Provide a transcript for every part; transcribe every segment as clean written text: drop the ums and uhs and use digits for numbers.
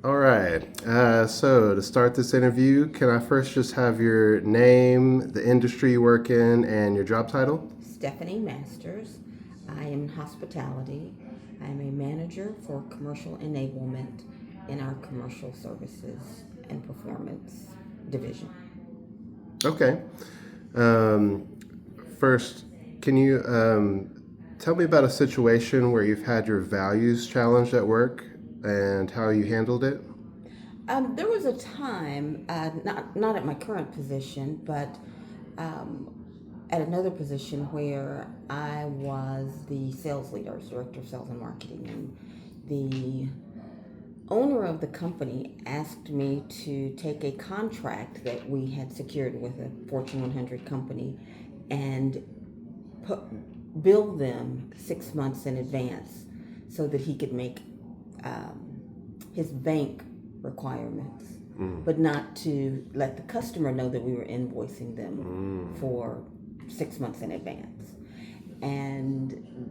All right. So to start this interview, can I first just have your name, the industry you work in, and your job title? Stephanie Masters. I am in hospitality. I am a manager for commercial enablement in our commercial services and performance division. Okay. Um, First, can you tell me about a situation where you've had your values challenged at work and how you handled it? There was a time, not at my current position, but um, at another position where I was the sales leader, I was director of sales and marketing, and the owner of the company asked me to take a contract that we had secured with a Fortune 100 company and put, bill them 6 months in advance so that he could make um, his bank requirements, but not to let the customer know that we were invoicing them for 6 months in advance. And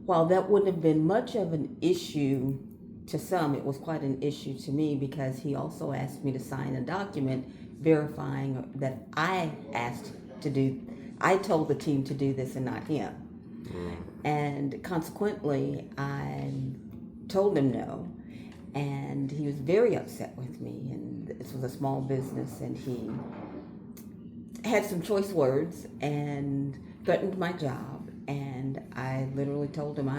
while that wouldn't have been much of an issue to some, it was quite an issue to me because he also asked me to sign a document verifying that I told the team to do this and not him. And consequently, I told him no, and he was very upset with me. And this was a small business, and he had some choice words and threatened my job. And I literally told him,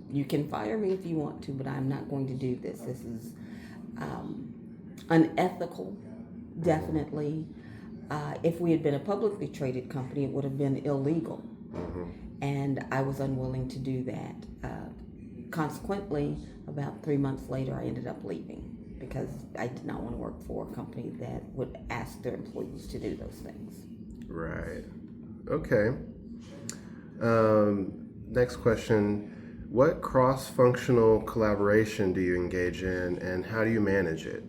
you can fire me if you want to, but I'm not going to do this. This is um, unethical, definitely. If we had been a publicly traded company, it would have been illegal. And I was unwilling to do that. Consequently, about 3 months later, I ended up leaving because I did not want to work for a company that would ask their employees to do those things. Right. Okay. Next question. What cross functional collaboration do you engage in and how do you manage it?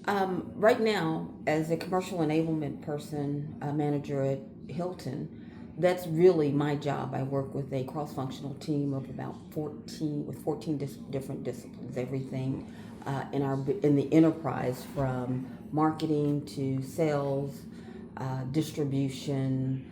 Right now, as a commercial enablement person, manager at Hilton, that's really my job. I work with a cross-functional team of about 14 with 14 different disciplines. Everything in the enterprise, from marketing to sales, distribution,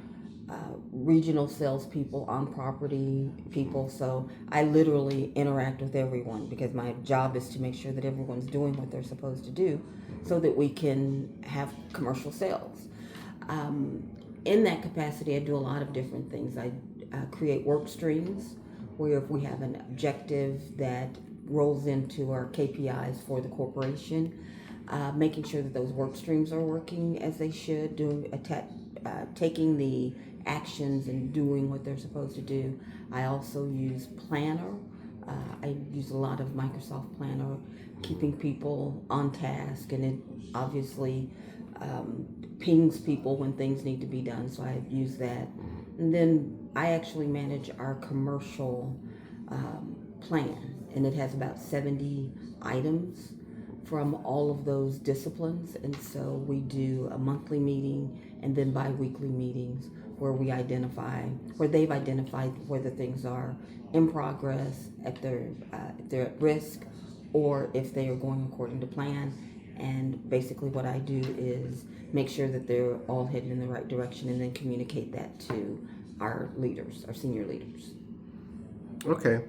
regional salespeople, on property people. So I literally interact with everyone because my job is to make sure that everyone's doing what they're supposed to do so that we can have commercial sales. Um, in that capacity, I do a lot of different things. I create work streams where if we have an objective that rolls into our KPIs for the corporation, making sure that those work streams are working as they should, taking the actions and doing what they're supposed to do. I also use Planner. I use a lot of Microsoft Planner, keeping people on task, and it obviously pings people when things need to be done. So I use that, and then I actually manage our commercial plan, and it has about 70 items from all of those disciplines. And so we do a monthly meeting and then bi-weekly meetings where they've identified whether things are in progress, if they're at risk, or if they are going according to plan. And basically what I do is make sure that they're all heading in the right direction and then communicate that to our leaders, our senior leaders. Okay.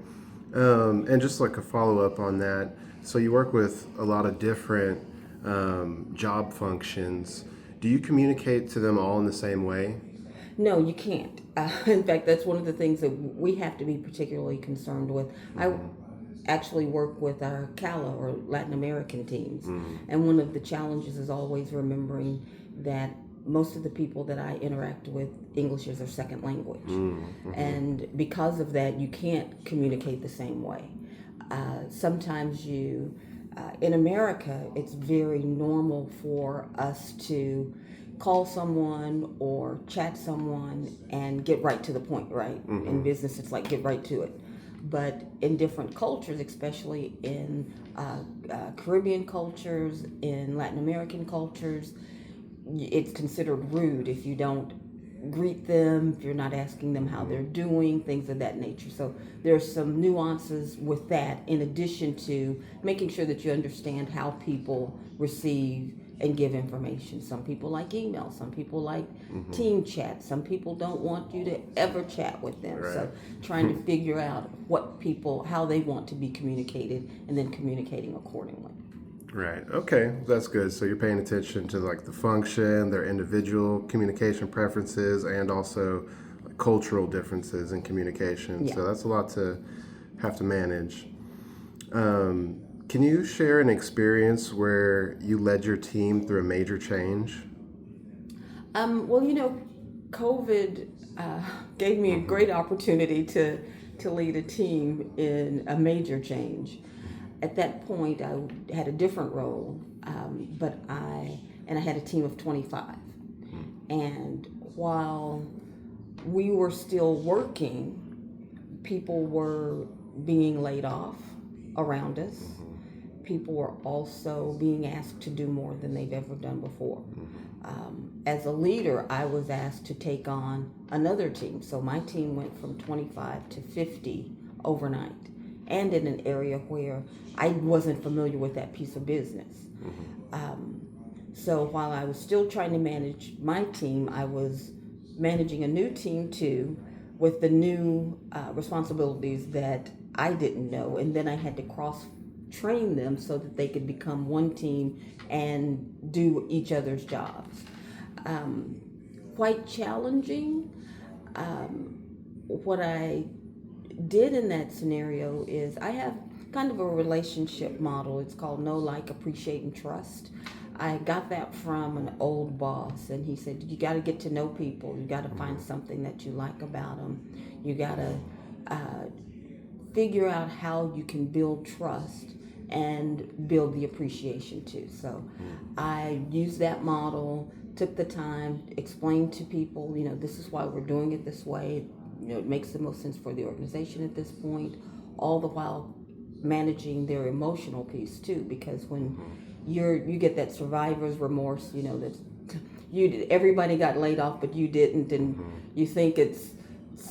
And just like a follow up on that, so you work with a lot of different job functions. Do you communicate to them all in the same way? No, you can't. In fact, that's one of the things that we have to be particularly concerned with. I actually work with our CALA or Latin American teams, and one of the challenges is always remembering that most of the people that I interact with, English is their second language. And because of that, you can't communicate the same way. Sometimes in America, it's very normal for us to call someone or chat someone and get right to the point, right? In business, it's like get right to it. But in different cultures, especially in Caribbean cultures, in Latin American cultures, it's considered rude if you don't greet them, if you're not asking them how they're doing, things of that nature. So there's some nuances with that, in addition to making sure that you understand how people receive and give information. Some people like email, some people like team chat, some people don't want you to ever chat with them. Right. So trying to figure out what people, how they want to be communicated, and then communicating accordingly. Right. Okay, that's good. So you're paying attention to like the function, their individual communication preferences, and also like, cultural differences in communication. Yeah. So that's a lot to have to manage. Can you share an experience where you led your team through a major change? Well, COVID gave me a great opportunity to lead a team in a major change. At that point, I had a different role, but I had a team of 25. And while we were still working, people were being laid off around us. People were also being asked to do more than they've ever done before. As a leader, I was asked to take on another team. So my team went from 25 to 50 overnight, and in an area where I wasn't familiar with that piece of business. So while I was still trying to manage my team, I was managing a new team too, with the new responsibilities that I didn't know, and then I had to cross train them so that they could become one team and do each other's jobs. Quite challenging. What I did in that scenario is I have kind of a relationship model. It's called know, like, appreciate, and trust. I got that from an old boss, and he said, you got to get to know people. You got to find something that you like about them. You got to figure out how you can build trust and build the appreciation too. So I used that model, took the time, explained to people, this is why we're doing it this way. It makes the most sense for the organization at this point, all the while managing their emotional piece too, because when you get that survivor's remorse, that everybody got laid off but you didn't, and you think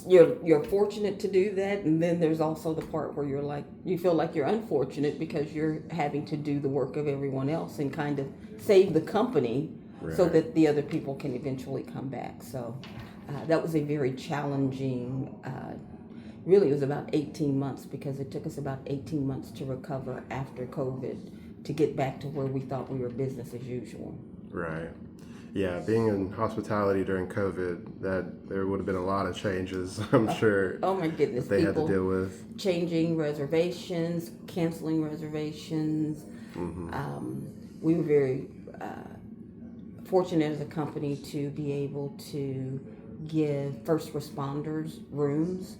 you're fortunate to do that, and then there's also the part where you feel like you're unfortunate because you're having to do the work of everyone else and kind of save the company, right, so that the other people can eventually come back. So that was a very challenging, really it was about 18 months, because it took us about 18 months to recover after COVID to get back to where we thought we were business as usual. Right. Yeah, being in hospitality during COVID, that there would have been a lot of changes, I'm sure. Oh my goodness. That they People had to deal with. Changing reservations, canceling reservations. We were very fortunate as a company to be able to give first responders rooms.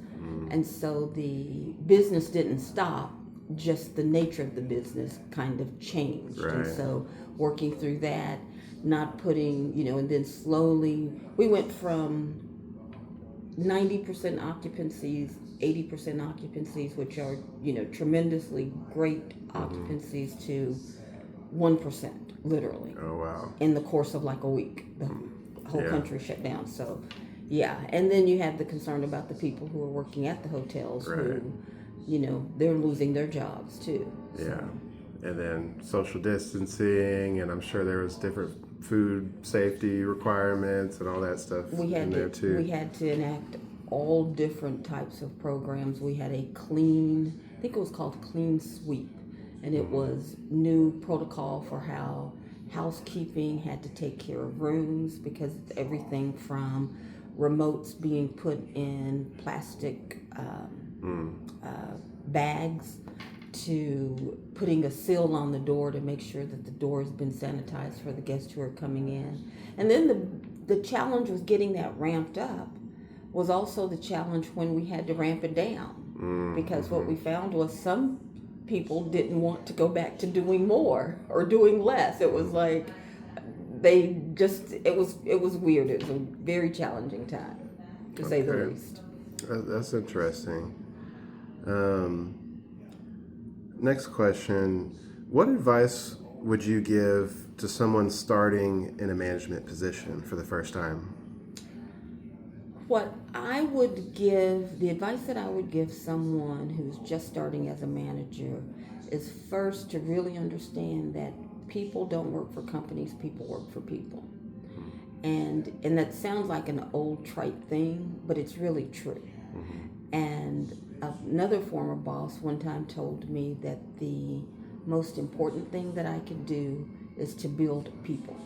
And so the business didn't stop, just the nature of the business kind of changed. Right. And so working through that, not putting, and then slowly we went from 90% occupancies, 80% occupancies, which are, tremendously great occupancies, to 1%, literally. Oh, wow. In the course of like a week. The whole country shut down. So, yeah. And then you have the concern about the people who are working at the hotels, right, who, they're losing their jobs too. Yeah. So. And then social distancing, and I'm sure there was different food safety requirements and all that stuff in there too. We had to enact all different types of programs. We had a clean, I think it was called Clean Sweep, and it was new protocol for how housekeeping had to take care of rooms, because it's everything from remotes being put in plastic bags, to putting a seal on the door to make sure that the door has been sanitized for the guests who are coming in. And then the challenge was getting that ramped up, was also the challenge when we had to ramp it down. Because what we found was some people didn't want to go back to doing more or doing less. It was like it was weird. It was a very challenging time, to say the least. That's interesting. Next question. What advice would you give to someone starting in a management position for the first time? What I would give, the advice that I would give someone who's just starting as a manager is first to really understand that people don't work for companies, people work for people. And that sounds like an old trite thing, but it's really true. And another former boss one time told me that the most important thing that I could do is to build people.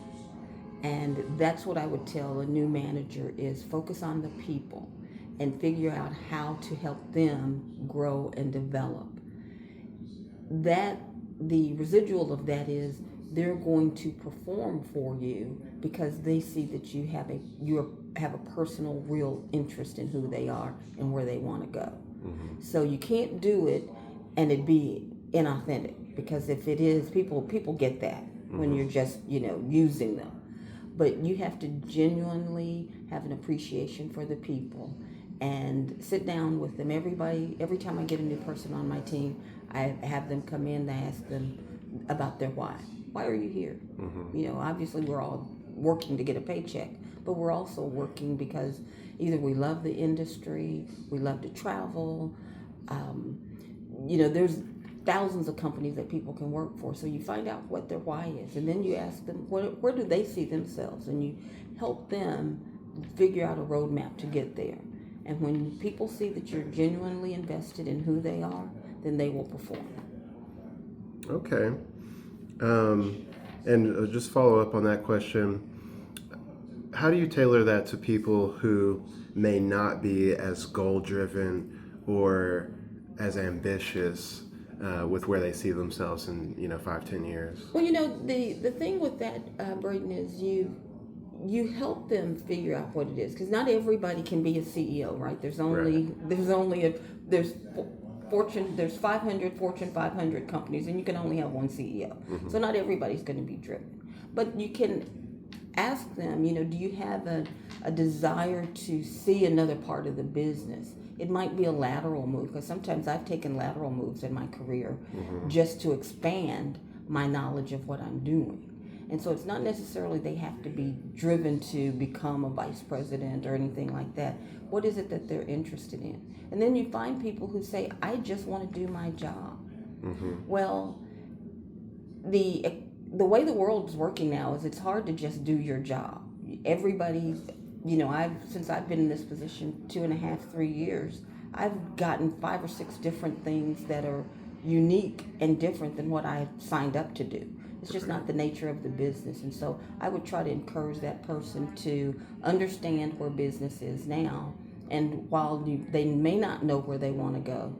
And that's what I would tell a new manager is focus on the people and figure out how to help them grow and develop. That the residual of that is they're going to perform for you because they see that you have a personal real interest in who they are and where they want to go. So you can't do it and it be inauthentic, because if it is, people get that when you're just using them. But you have to genuinely have an appreciation for the people and sit down with them. Every time I get a new person on my team, I have them come in, I ask them about their why. Why are you here? Obviously we're all working to get a paycheck, but we're also working because either we love the industry, we love to travel. There's thousands of companies that people can work for. So you find out what their why is, and then you ask them where do they see themselves, and you help them figure out a roadmap to get there. And when people see that you're genuinely invested in who they are, then they will perform. Okay. And just follow up on that question. How do you tailor that to people who may not be as goal driven or as ambitious with where they see themselves in 5-10 years? Well, the thing with that, Braden, is you help them figure out what it is, because not everybody can be a CEO, right? There's there's 500 Fortune 500 companies, and you can only have one CEO. So not everybody's going to be driven, but you can ask them, do you have a desire to see another part of the business? It might be a lateral move, because sometimes I've taken lateral moves in my career just to expand my knowledge of what I'm doing. And so it's not necessarily they have to be driven to become a vice president or anything like that. What is it that they're interested in? And then you find people who say, I just want to do my job. Well, the way the world's working now is it's hard to just do your job. Everybody, since I've been in this position 2.5, 3 years, I've gotten 5 or 6 different things that are unique and different than what I signed up to do. It's just not the nature of the business. And so I would try to encourage that person to understand where business is now. And while they may not know where they want to go,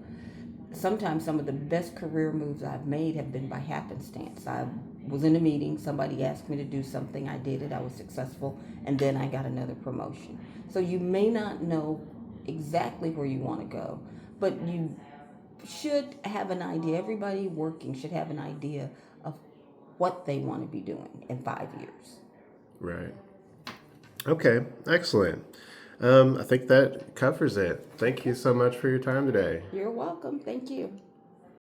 sometimes some of the best career moves I've made have been by happenstance. I was in a meeting, somebody asked me to do something, I did it, I was successful, and then I got another promotion. So you may not know exactly where you want to go, but you should have an idea. Everybody working should have an idea of what they want to be doing in 5 years. Right. Okay, excellent. I think that covers it. Thank you so much for your time today. You're welcome. Thank you.